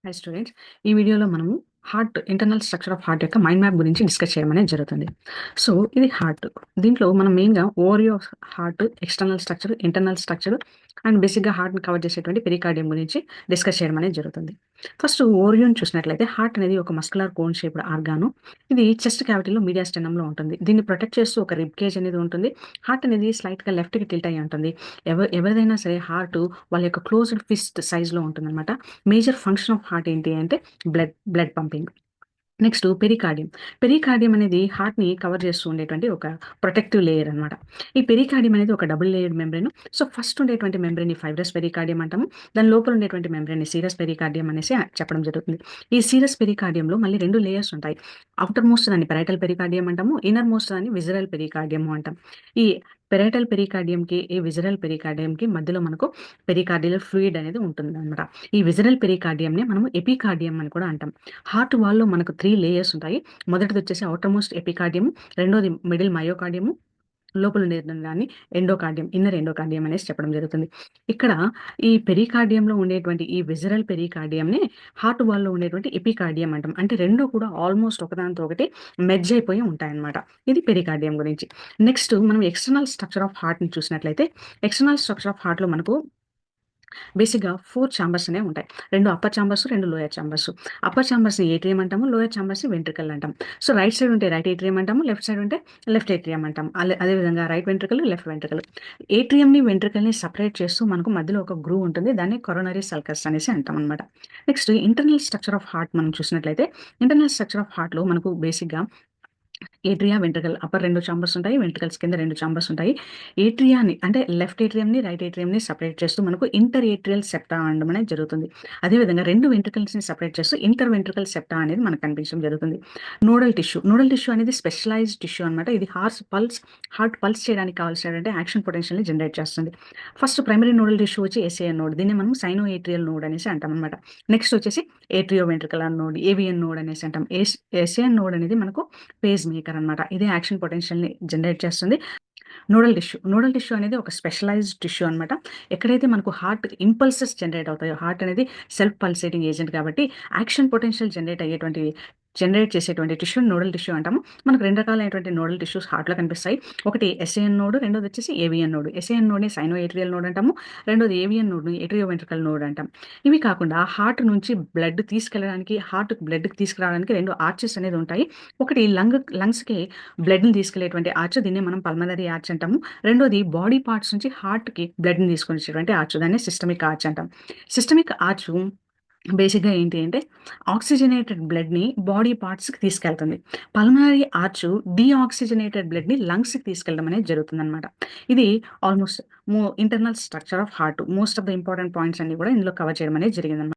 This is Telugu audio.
Hi students. ఈ వీడియోలో మనము ఇంటర్నల్ స్ట్రక్చర్ ఆఫ్ హార్ట్ యొక్క మైండ్ మ్యాప్ గురించి డిస్కస్ చేయడం అనేది జరుగుతుంది. సో ఇది హార్ట్. దీంట్లో మనం మెయిన్‌గా overview of heart, external structure, internal structure and బేసిక్‌గా హార్ట్‌ని కవర్ చేసేటువంటి పెరికార్డియం గురించి డిస్కస్ చేయడం అనేది జరుగుతుంది. ఫస్ట్ ఓవర్‌వ్యూని చూసినట్లయితే హార్ట్ అనేది ఒక మస్కులర్ కోన్ షేప్డ్ ఆర్గాను. ఇది చెస్ట్ క్యావిటీలో మీడియాస్టెనమ్‌లో ఉంటుంది. దీన్ని ప్రొటెక్ట్ చేస్తూ ఒక రిబ్ కేజ్ అనేది ఉంటుంది. హార్ట్ అనేది స్లైట్‌గా లెఫ్ట్‌కి టిల్ట్ అయ్యి ఉంటుంది. ఎవరిదైనా సరే హార్ట్ వాళ్ళ యొక్క క్లోజ్డ్ ఫిస్ట్ సైజ్‌లో ఉంటుందన్నమాట. మేజర్ ఫంక్షన్ ఆఫ్ హార్ట్ ఏంటి అంటే blood pumping. Next pericardium. Pericardium అనేది హార్ట్‌ని కవర్ చేస్తూ ఉండేటువంటి ఒక ప్రొటెక్టివ్ లేయర్ అనమాట. ఈ పెరికార్డియం అనేది ఒక double layered membrane. So, first ఉండేటువంటి మెంబ్రేన్‌ని ఫైబ్రస్ పెరికార్డియం అంటాము. దాని లోపల ఉండేటువంటి మెంబ్రేన్‌ని సీరస్ పెరికార్డియం అనేసి చెప్పడం జరుగుతుంది. ఈ సీరస్ పెరికార్డియంలో మళ్ళీ 2 లేయర్స్ ఉంటాయి. ఔటర్ మోస్ట్ దాన్ని పెరైటల్ పెరికార్డియం అంటాము. ఇన్నర్ మోస్ట్ దాన్ని విసరల్ పెరికార్డియం అంటాం. ఈ పెరైటల్ పెరికార్డియంకి, ఈ విసరల్ పెరికార్డియంకి మధ్యలో మనకు పెరికార్డియల్ ఫ్లూయిడ్ అనేది ఉంటుందన్నమాట. ఈ విసరల్ పెరికార్డియంని మనము ఎపికార్డియం అని కూడా అంటాం. హార్ట్ వాల్‌లో మనకు 3 లేయర్స్ ఉంటాయి. మొదటిదొచ్చేసి ఔటర్ మోస్ట్ ఎపికార్డియం, రెండోది మిడిల్ మయోకార్డియం, లోపల ఉండేది దాన్ని ఎండోకార్డియం, ఇన్నర్ ఎండోకార్డియం అనేసి చెప్పడం జరుగుతుంది. ఇక్కడ ఈ పెరికార్డియంలో ఉండేటువంటి ఈ విసరల్ పెరికార్డియంని హార్ట్ వాల్‌లో ఉండేటువంటి ఎపికార్డియం అంటాం. అంటే 2 కూడా ఆల్మోస్ట్ ఒకదానితో ఒకటి మెర్జ్ అయిపోయి ఉంటాయన్నమాట. ఇది పెరికార్డియం గురించి. నెక్స్ట్ మనం ఎక్స్టర్నల్ స్ట్రక్చర్ ఆఫ్ హార్ట్‌ని చూసినట్లయితే, ఎక్స్టర్నల్ స్ట్రక్చర్ ఆఫ్ హార్ట్‌లో మనకు బేసిక్‌గా 4 చాంబర్స్ అనేవి ఉంటాయి. 2 upper chambers, 2 lower chambers. Upper చాంబర్స్‌ని ఏట్రియం అంటాము. లోయర్ చాంబర్స్‌ని వెంట్రికల్ అంటాం. సో, రైట్ సైడ్ ఉంటే రైట్ ఏట్రియం అంటాము. లెఫ్ట్ సైడ్ ఉంటే లెఫ్ట్ ఏట్రియం అంటాం. అదే విధంగా రైట్ వెంట్రికల్, లెఫ్ట్ వెంట్రికల్. ఏట్రియంని, వెంట్రికల్‌ని సెపరేట్ చేస్తూ మనకు మధ్యలో ఒక గ్రూవ్ ఉంటుంది. దాన్ని కొరోనరీ సల్కస్ అనేసి అంటామనమాట. Next internal structure of heart మనం చూసినట్లయితే, ఇంటర్నల్ స్ట్రక్చర్ ఆఫ్ హార్ట్‌లో మనకు బేసిక్‌గా ఏట్రియా, వెంట్రికల్ అప్పర్ 2 చాంబర్స్ ఉంటాయి. వెంట్రికల్స్ కింద 2 చాంబర్స్ ఉంటాయి. ఏట్రియాని అంటే లెఫ్ట్ ఏట్రియంని, రైట్ ఏట్రియంని సెపరేట్ చేస్తూ మనకు ఇంటర్ ఏట్రియల్ సెప్టా అనడం అనేది జరుగుతుంది. అదేవిధంగా 2 వెంట్రికల్స్‌ని సెపరేట్ చేస్తూ ఇంటర్ వెంట్రికల్ సెప్టా అనేది మనకు కనిపించడం జరుగుతుంది. నోడల్ టిష్యూ అనేది స్పెషలైజ్డ్ టిష్యూ అనమాట. ఇది హార్ట్ పల్స్ చేయడానికి కావాల్సినటువంటి యాక్షన్ పొటెన్షియల్‌ని జనరేట్ చేస్తుంది. ఫస్ట్ ప్రైమరీ నోడల్ టిష్యూ వచ్చి ఎస్ఏఎన్ నోడ్. దీన్ని మనం సైనో ఏట్రియల్ నోడ్ అనేసి అంటామనమాట. నెక్స్ట్ వచ్చేసి ఏట్రియో వెంట్రికలర్ నోడ్, ఏవిఎన్ నోడ్ అనేసి అంటాం. ఎస్ఏఎన్ నోడ్ అనేది మనకు పేస్ మేకర్ అనమాట. ఇదే యాక్షన్ పొటెన్షియల్‌ని జనరేట్ చేస్తుంది. నోడల్ టిష్యూ అనేది ఒక స్పెషలైజ్డ్ టిష్యూ అనమాట. ఎక్కడైతే మనకు హార్ట్ ఇంపల్సెస్ జనరేట్ అవుతాయో, హార్ట్ అనేది సెల్ఫ్ పల్సేటింగ్ ఏజెంట్ కాబట్టి యాక్షన్ పొటెన్షియల్ జనరేట్ చేసేటువంటి టిష్యూని నోడల్ టిష్యూ అంటాము. మనకు 2 రకాలైనటువంటి నోడల్ టిష్యూస్ హార్ట్‌లో కనిపిస్తాయి. ఒకటి ఎస్ఏఎన్ నోడ్, రెండోది వచ్చేసి ఏవిఎన్ నోడ్. ఎస్ఏఎన్ నోడ్‌ని సైనో ఏట్రియల్ నోడ్ అంటాము. రెండోది ఏవిఎన్ నోడ్‌ని ఏట్రియో వెంట్రికల్ నోడ్ అంటాం. ఇవి కాకుండా హార్ట్ నుంచి బ్లడ్‌కి తీసుకురావడానికి 2 ఆర్చెస్ అనేది ఉంటాయి. ఒకటి లంగ్స్‌కి బ్లడ్‌ని తీసుకెళ్ళేటువంటి ఆర్చ్, దీన్నే మనం పల్మనరీ ఆర్చ్ అంటాము. రెండోది బాడీ పార్ట్స్ నుంచి హార్ట్‌కి బ్లడ్‌ని తీసుకొచ్చేటువంటి ఆర్చ్, దాన్ని సిస్టమిక్ ఆర్చ్ అంటాం. సిస్టమిక్ ఆర్చ్ బేసిక్‌గా ఏంటి అంటే ఆక్సిజనేటెడ్ బ్లడ్‌ని బాడీ పార్ట్స్‌కి తీసుకెళ్తుంది. పల్మనరీ ఆర్చ్ డీఆక్సిజనేటెడ్ బ్లడ్‌ని లంగ్స్‌కి తీసుకెళ్ళడం అనేది జరుగుతుందనమాట. ఇది almost internal structure of heart. Most of the important points అన్నీ కూడా ఇందులో కవర్ చేయడం అనేది జరిగిందనమాట.